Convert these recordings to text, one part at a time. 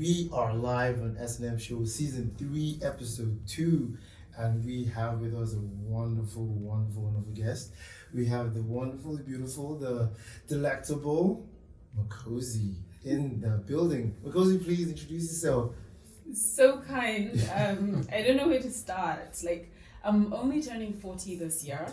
We are live on S&M Show Season 3, Episode 2, and we have with us a wonderful guest. We have the wonderfully beautiful, the delectable Makosi in the building. Makosi, please introduce yourself. So kind. I don't know where to start. Like, I'm only turning 40 this year.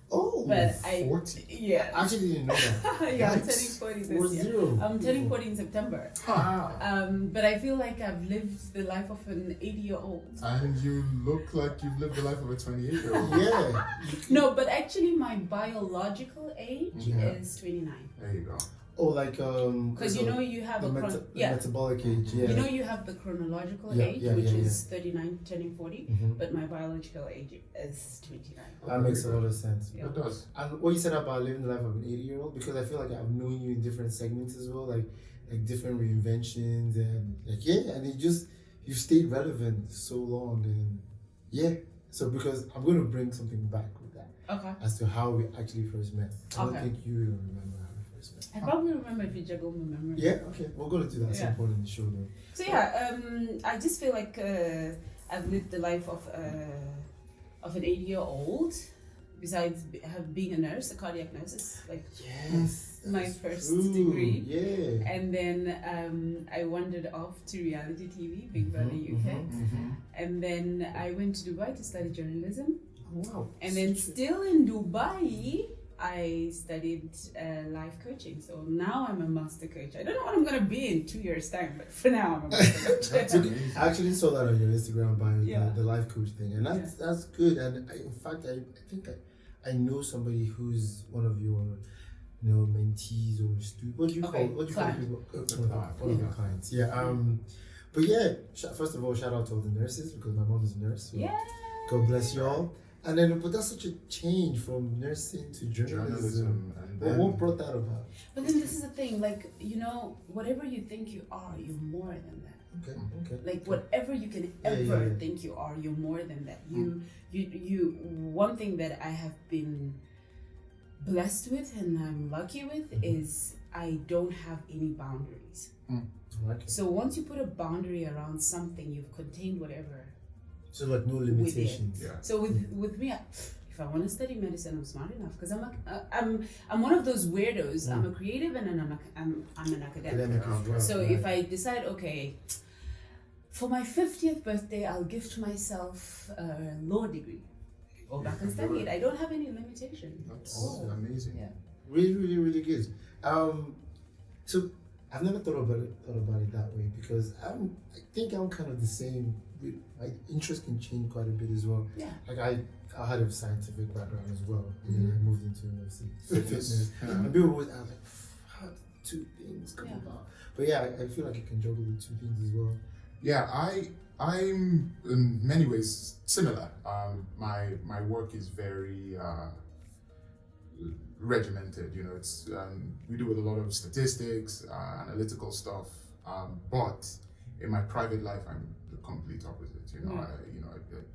Oh, but 40? Yeah. I actually didn't know that. Yeah, I'm turning 40 this year. I'm turning 40 in September. But I feel like I've lived the life of an 80-year-old. And you look like you've lived the life of a 28-year-old. Yeah. No, but actually my biological age is 29. There you go. Oh, like because you have the metabolic age. Yeah. You know you have the chronological age, which is 39 turning 40, but my biological age is 29. That makes a lot of sense. Yeah. It does. And what you said about living the life of an 80-year-old, because I feel like I've known you in different segments as well, like different reinventions and and you've stayed relevant so long, and so because I'm going to bring something back with that. Okay. As to how we actually first met. I don't think you even remember how we first met. I probably remember if you juggle my memory. Yeah, okay. We're going to do that at some point in the show though. So I just feel like I've lived the life of an 80-year-old. Besides being a nurse, a cardiac nurse is like my first degree. Yeah. And then I wandered off to reality TV, Big Brother UK. And then I went to Dubai to study journalism. Oh, wow. And then still in Dubai, I studied life coaching. So now I'm a master coach. I don't know what I'm going to be in 2 years' time, but for now I'm a master coach. I actually saw that on your Instagram bio, the life coach thing. And that's good. And in fact, I think I know somebody who's one of your mentees or students. What do you call people? One of your clients. Yeah. But first of all, shout out to all the nurses because my mom is a nurse. So God bless you all. And then, but that's such a change from nursing to journalism. And then, what brought that about? But then this is the thing, like, whatever you think you are, you're more than that. Okay. Like, whatever you can ever think you are, you're more than that. You. One thing that I have been blessed with and I'm lucky with is I don't have any boundaries. So once you put a boundary around something, you've contained whatever. So like no limitations. Yeah. So with me, if I want to study medicine, I'm smart enough because I'm one of those weirdos. I'm a creative and I'm an academic. So if I decide, okay, for my 50th birthday, I'll gift myself a law degree. Go back and study it. I don't have any limitation. That's amazing. Yeah. Really, really, really good. So I've never thought about it that way because I think I'm kind of the same. My interest can change quite a bit as well. Yeah. Like I had a scientific background as well, and then I moved into fitness. And people always ask like, how did two things come about? But I feel like I can juggle the two things as well. Yeah, I'm in many ways similar. My work is very regimented. It's we do with a lot of statistics, analytical stuff. But in my private life, I'm the complete opposite.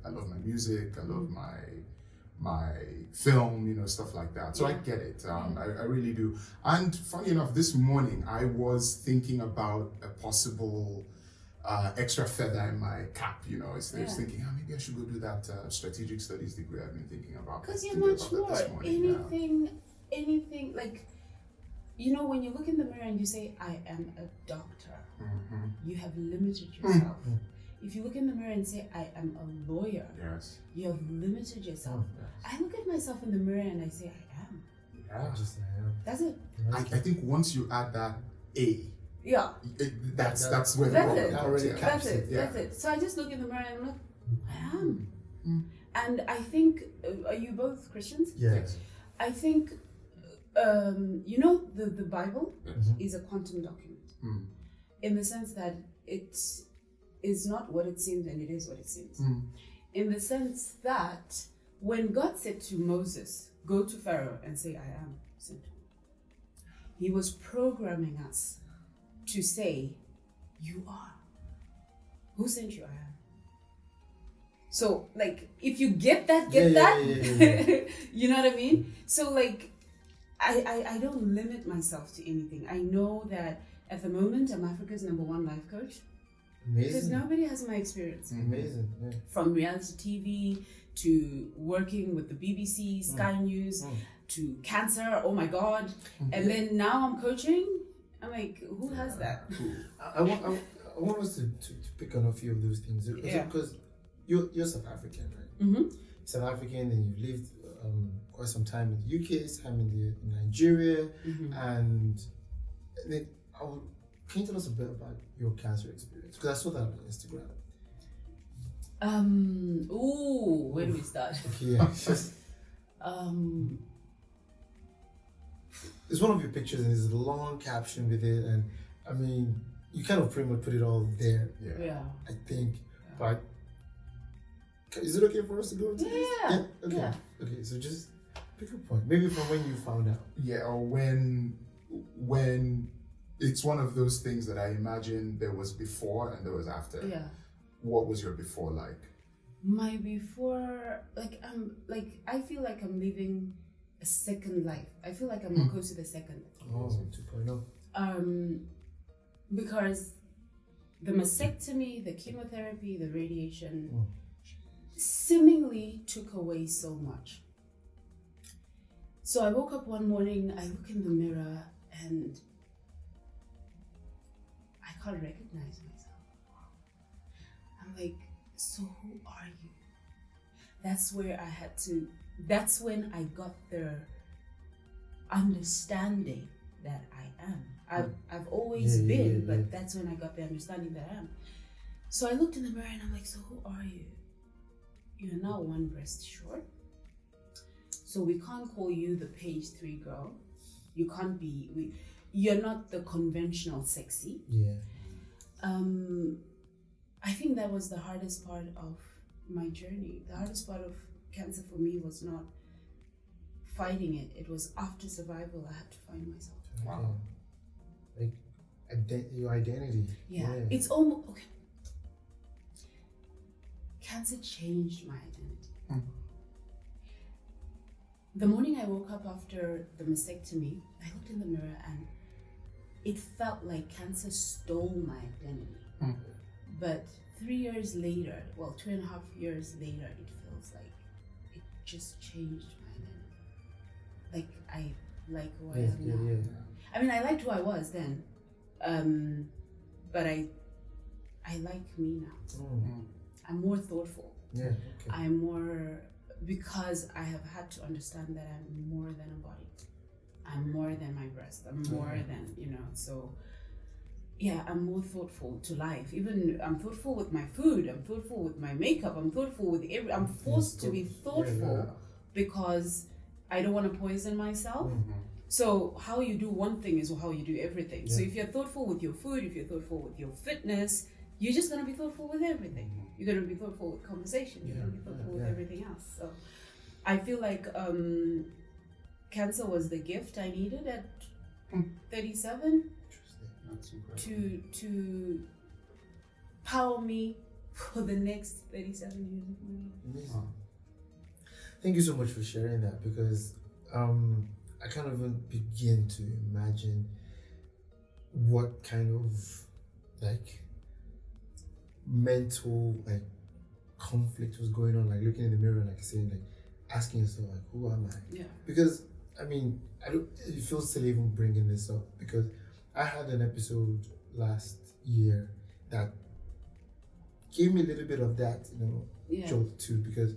I love my music. I love my film. Stuff like that. So I get it. I really do. And funny enough, this morning I was thinking about a possible extra feather in my cap. I was thinking, maybe I should go do that strategic studies degree I've been thinking about. Because you're not sure anything like. When you look in the mirror and you say, I am a doctor, you have limited yourself. If you look in the mirror and say, I am a lawyer, you have limited yourself. I look at myself in the mirror and I say, I am. Yeah. That's it. I think once you add that A, that's where that's it. So I just look in the mirror and I'm like, I am. And I think, are you both Christians? Yes. I think, the Bible is a quantum document in the sense that it is not what it seems and it is what it seems. In the sense that when God said to Moses, go to Pharaoh and say, I am sent, he was programming us to say, you are. Who sent you? I am. So, like, if you get that. You know what I mean? So, like, I don't limit myself to anything. I know that at the moment I'm Africa's #1 life coach. Because nobody has my experience. Amazing. Yeah. From reality TV to working with the BBC, Sky News, to cancer, oh my God. And then now I'm coaching. I'm like, who has that? I want us to pick on a few of those things. Because you're South African, right? Mm-hmm. South African, and you've lived quite some time in the UK, some in Nigeria, and then can you tell us a bit about your cancer experience? Because I saw that on Instagram. Where do we start? Okay, yeah. It's one of your pictures, and there's a long caption with it, and I mean, you kind of pretty much put it all there. Yeah. I think, but is it okay for us to go into this? Yeah. Okay. Yeah. Okay. So just pick a point. Maybe from when you found out. Yeah, or when it's one of those things that I imagine there was before and there was after. Yeah. What was your before like? My before, I feel like I'm living a second life. I feel like I'm Makosi the second. Oh, 2.0. Because the mastectomy, the chemotherapy, the radiation seemingly took away so much. So I woke up one morning, I look in the mirror, and I can't recognize myself. I'm like, so who are you? That's when I got the understanding that I am. I've always been, but that's when I got the understanding that I am. So I looked in the mirror and I'm like, so who are you? You're now one breast short. So we can't call you the page 3 girl. You can't be, you're not the conventional sexy. Yeah. I think that was the hardest part of my journey. The hardest part of cancer for me was not fighting it. It was after survival, I had to find myself. Wow. Like your identity. Yeah. It's almost, okay. Cancer changed my identity. The morning I woke up after the mastectomy, I looked in the mirror and it felt like cancer stole my identity. But 3 years later, 2.5 years later, it feels like it just changed my identity. Like I like who I am now. Yeah. I mean, I liked who I was then, but I like me now. I'm more thoughtful. Yeah. Okay. I'm more, because I have had to understand that I'm more than a body. I'm more than my breast. I'm more than, so yeah, I'm more thoughtful to life. Even I'm thoughtful with my food. I'm thoughtful with my makeup. I'm thoughtful with I'm forced to be thoughtful because I don't want to poison myself. So how you do one thing is how you do everything. So if you're thoughtful with your food, if you're thoughtful with your fitness, you're just going to be thoughtful with everything. You're going to be thoughtful with conversation. You're going to be thoughtful with everything else. So I feel like cancer was the gift I needed at 37 to power me for the next 37 years of my life. Amazing. Thank you so much for sharing that, because I can't even begin to imagine what kind of mental conflict was going on, looking in the mirror, saying, asking yourself, who am I? Yeah. Because I mean, it feels silly even bringing this up, because I had an episode last year that gave me a little bit of that, jolt too, because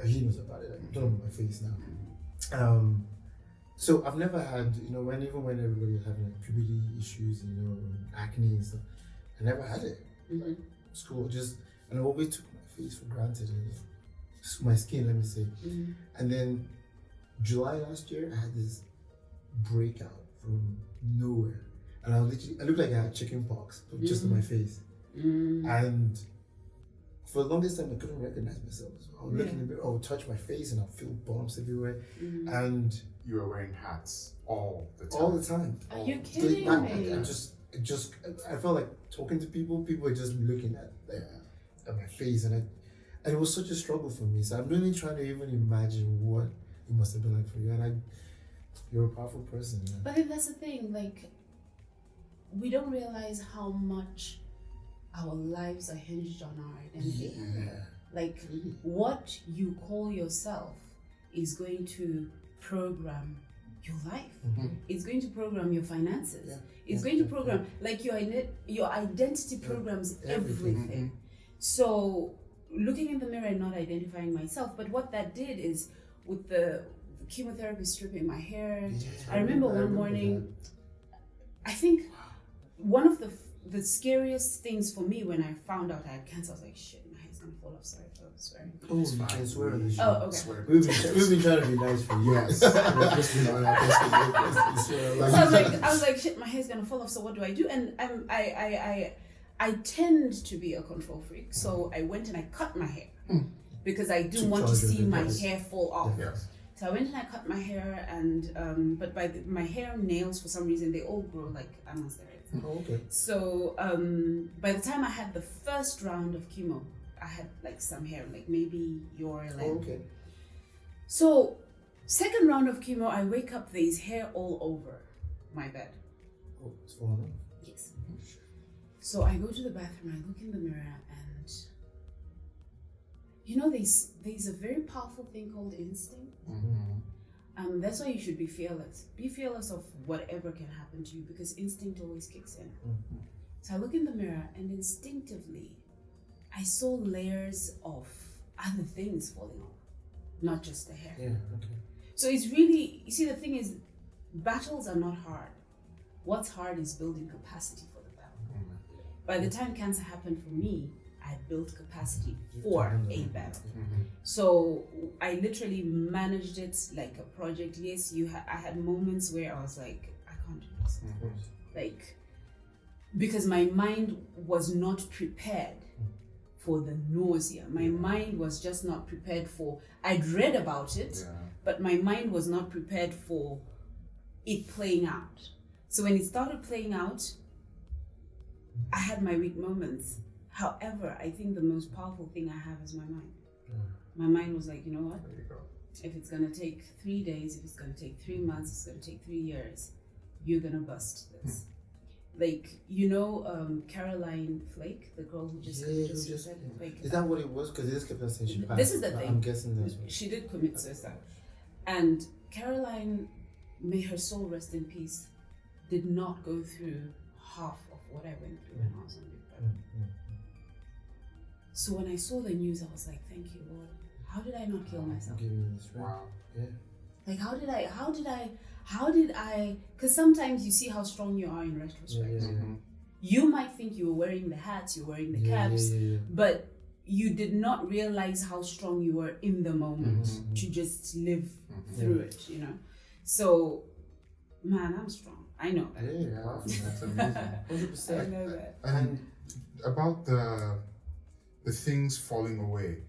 he knows about it. I don't know my face now. So I've never had, when everybody was having puberty issues, acne and stuff, I never had it. School, and I always took my face for granted, just my skin, let me say. And then July last year, I had this breakout from nowhere, and I looked like I had chicken pox, but just on my face. And for the longest time, I couldn't recognize myself. So I would look in the mirror, I would touch my face, and I'd feel bumps everywhere. And you were wearing hats all the time. All the time. Are you kidding me? I felt like talking to people. People were just looking at my face, and it was such a struggle for me. So I'm really trying to even imagine what it must have been like for you. And you're a powerful person. Man. But then that's the thing. We don't realize how much our lives are hinged on our identity. Yeah. Like what you call yourself is going to program your life. It's going to program your finances. Yeah. It's going to program like your identity programs everything. So looking in the mirror and not identifying myself, but what that did is with the chemotherapy stripping my hair. I remember one morning. I think one of the scariest things for me when I found out I had cancer, I was like, shit, my hair's gonna fall off. Sorry for swearing. Oh, you can swear on the show. Oh, okay. We've been trying to be nice for years. I was like, shit, my hair's gonna fall off. So what do I do? And I tend to be a control freak, so I went and I cut my hair because I didn't want to see my hair fall off. Yes. So I went and I cut my hair, and but my hair nails for some reason they all grow like steroids. Oh, okay. So by the time I had the first round of chemo, I had like some hair, like maybe your length. Oh, okay. So second round of chemo, I wake up, there's hair all over my bed. Oh, it's falling off. Yes. So I go to the bathroom, I look in the mirror, and you know, there's a very powerful thing called instinct. That's why you should be fearless. Be fearless of whatever can happen to you because instinct always kicks in. So I look in the mirror and instinctively, I saw layers of other things falling off, not just the hair. Yeah, okay. So it's really, you see, the thing is, battles are not hard. What's hard is building capacity for the battle. By the time cancer happened for me, I had built capacity for a battle. So I literally managed it like a project. Yes, I had moments where I was like, I can't do this. Like, because my mind was not prepared for the nausea. My mind was just not prepared for, I'd read about it, but my mind was not prepared for it playing out. So when it started playing out, I had my weak moments. However, I think the most powerful thing I have is my mind. My mind was like, you know what? There you go. If it's gonna take 3 days, if it's gonna take 3 months, it's gonna take 3 years, you're gonna bust this. Like, you know, Caroline Flake, the girl who just said, like, is that what it was? Because it just kept on saying she passed. This is the thing. I'm guessing that's what. She did commit suicide. And Caroline, may her soul rest in peace, did not go through half of what I went through when I was on Big Brother. So when I saw the news, I was like, thank you, Lord. How did I not kill myself? Give me this, right? Wow. Yeah. Like, how did I, because sometimes you see how strong you are in retrospect. You might think you were wearing the hats, you're wearing the caps, but you did not realize how strong you were in the moment to just live through it, you know? So, man, I'm strong. I know that. Yeah, that's amazing. 100%. I know that. And about the things falling away,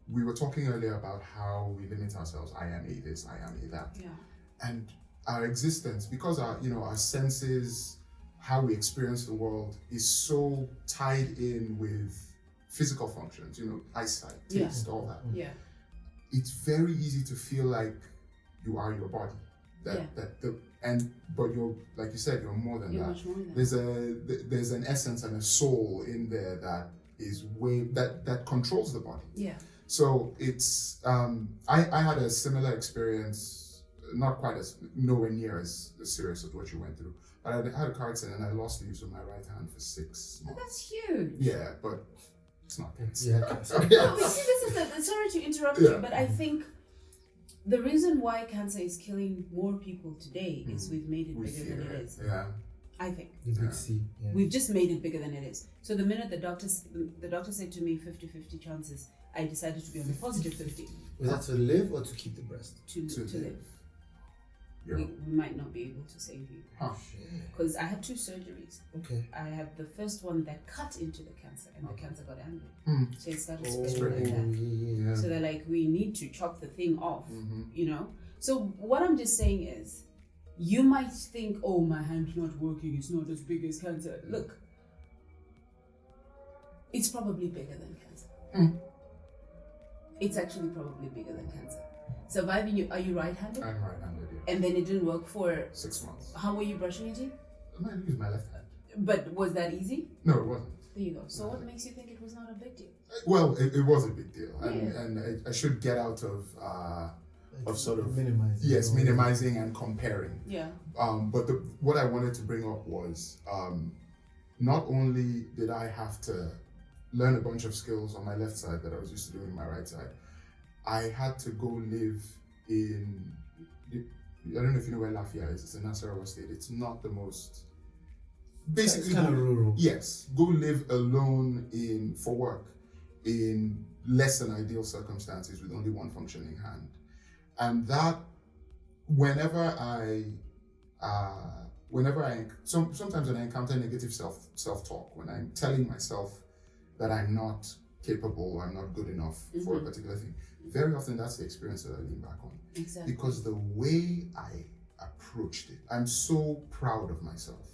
we were talking earlier about how we limit ourselves. I am a this, I am a that. Yeah. And our existence, because our senses, how we experience the world is so tied in with physical functions, eyesight, taste, all that. Yeah. It's very easy to feel like you are your body. But you're, like you said, you're more than You're that. much more than that. There's an essence and a soul in there that is that controls the body. Yeah. So it's I had a similar experience, not quite nowhere near as serious as what you went through. But I had a car accident and I lost the use of my right hand for 6 months. But that's huge. Yeah, but it's not that. Yeah. No, you see, this is sorry to interrupt you, but I think the reason why cancer is killing more people today is we've made it bigger than it is. Yeah. I think. The big C. Yeah. We've just made it bigger than it is. So the minute the doctor said to me 50-50 chances, I decided to be on the positive 50. Was that to live or to keep the breast? To live. Yeah. We might not be able to save you. Because I had 2 surgeries. Okay. I had the first one that cut into the cancer and the cancer got angry. So it started spreading like that. Yeah. So they're like, we need to chop the thing off, So what I'm just saying is, you might think, oh, my hand's not working, it's not as big as cancer. Look, it's probably bigger than cancer. It's actually probably bigger than cancer. Surviving you, are you right-handed? I'm right-handed, yeah. And then it didn't work for 6 months. How were you brushing your teeth? I might use my left hand. But was that easy? No, it wasn't. There you go. So what makes you think it was not a big deal? Well, it was a big deal, Yeah. and I should get out of sort of minimizing. Yes, minimizing and comparing. Yeah. But what I wanted to bring up was not only did I have to learn a bunch of skills on my left side that I was used to doing on my right side, I had to go live in, I don't know if you know where Lafia is, it's in Nasarawa State. It's not the most, basically, it's kind of rural. Yes, go live alone for work in less than ideal circumstances with only one functioning hand. And that, sometimes when I encounter negative self-talk, when I'm telling myself that I'm not capable, I'm not good enough for a particular thing, very often that's the experience that I lean back on. Exactly. Because the way I approached it, I'm so proud of myself.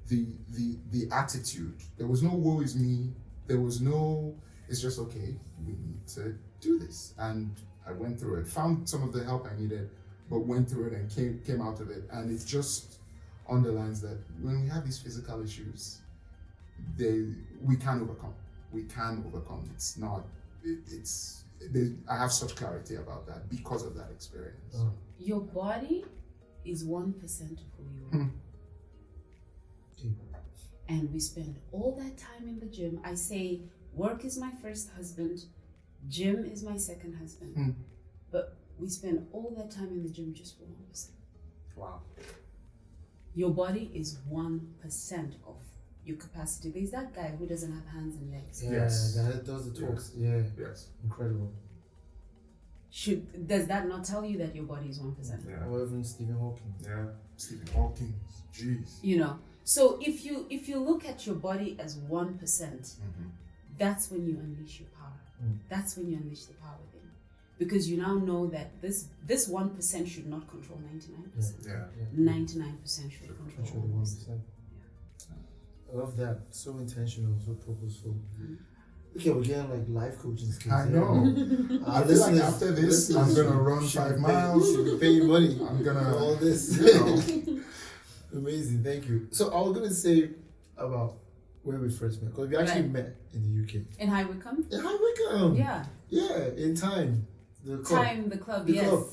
The attitude, there was no woe is me, there was no, it's just okay, we need to do this. And I went through it, found some of the help I needed, but went through it and came out of it. And it just underlines that when we have these physical issues, we can overcome. We can overcome. It's not, I have such clarity about that because of that experience. Oh. Your body is 1% of who you are. And we spend all that time in the gym. I say work is my first husband, gym is my second husband. But we spend all that time in the gym just for 1%. Wow. Your body is 1% of your capacity. There's that guy who doesn't have hands and legs. Yeah, Yes. that does the talks. Yeah. Yes. Incredible. Does that not tell you that your body is 1%? Yeah. Or even Stephen Hawking. Yeah. Stephen Hawking. Jeez. You know. So if you look at your body as 1%, that's when you unleash your power. That's when you unleash the power within. Because you now know that this 1% should not control 99%. Yeah. 99% should control the 1%. 1%. I love that. So intentional, so purposeful. Okay, we're getting like life coaching skills. I know. I feel like after this, I'm gonna run 5 miles. Should be paying money. I'm gonna for all this. You know. Amazing, thank you. So I was gonna say about where we first met, because we actually met in the UK. In High Wycombe? In High Wycombe. Yeah. Yeah, in Time. The club. Time, the club, The yes. club.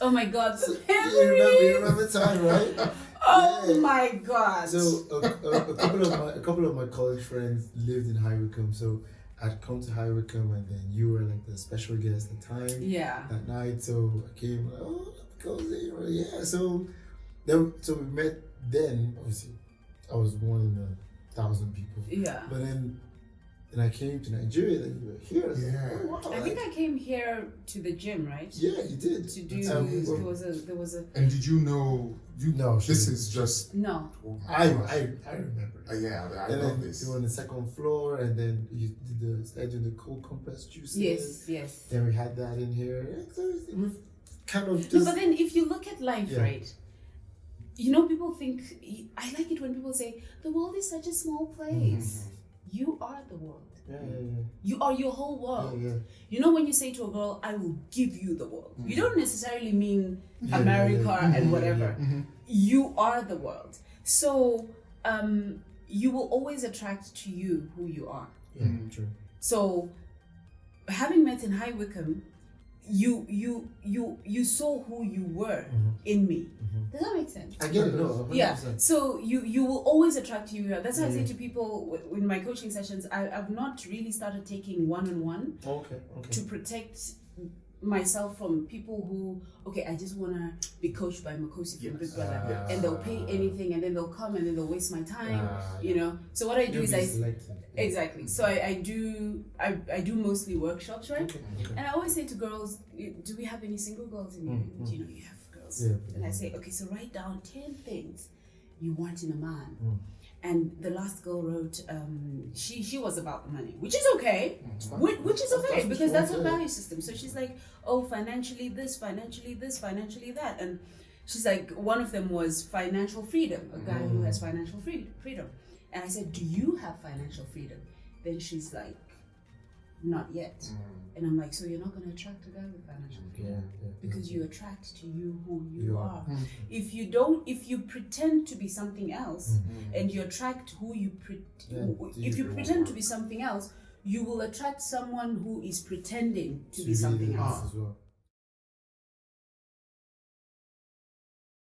Oh my God, So, the you remember Time, right? Oh Yeah. my God. So a couple of my college friends lived in High Wycombe, so I'd come to High Wycombe, and then you were like the special guest at Time. Yeah. That night, so I came. Makosi, yeah. So we met. Then obviously, I was one in 1,000 people. Yeah. But then I came to Nigeria. Then you were here. Yeah. Oh, wow. I think I came here to the gym, right? Yeah, you did. To do there was a And did you know? No, This is just. no. Oh my I gosh. remember. Yeah, I And love then this. you were on the second floor, and then you started doing the cold compressed juices. Yes. Then we had that in here. So we've kind of No, just. but then if you look at life, Yeah. right? You know, people think, I like it when people say, the world is such a small place. You are the world. Yeah. You are your whole world. Yeah. You know, when you say to a girl, I will give you the world, you don't necessarily mean Yeah, America yeah. and whatever. You are the world. So you will always attract to you who you are. Yeah, true. So having met in High Wycombe, you saw who you were in me. Does that make sense? I get it. No, 100%. Yeah. So you will always attract who you are. That's why I say to people in my coaching sessions, I've not really started taking one-on-one Okay. to protect myself from people who, I just want to be coached by Makosi from Big Brother, and they'll pay anything, and then they'll come and then they'll waste my time, you know. So what I do is exactly. So I do mostly workshops, right? Okay. And I always say to girls, do we have any single girls in here? And, you know, you have girls. Yeah. And I say, okay, so write down 10 things you want in a man. And the last girl wrote, she was about the money, which is okay, which is okay, because that's her value system. So she's like, oh, financially this, financially this, financially that. And she's like, one of them was financial freedom, a guy who has financial freedom. And I said, do you have financial freedom? Then she's like, not yet. And I'm like, so you're not going to attract a guy with financial freedom because you attract to you who you are. If you pretend to be something else and you attract who you if you pretend to be something else, you will attract someone who is pretending to be something else. As well.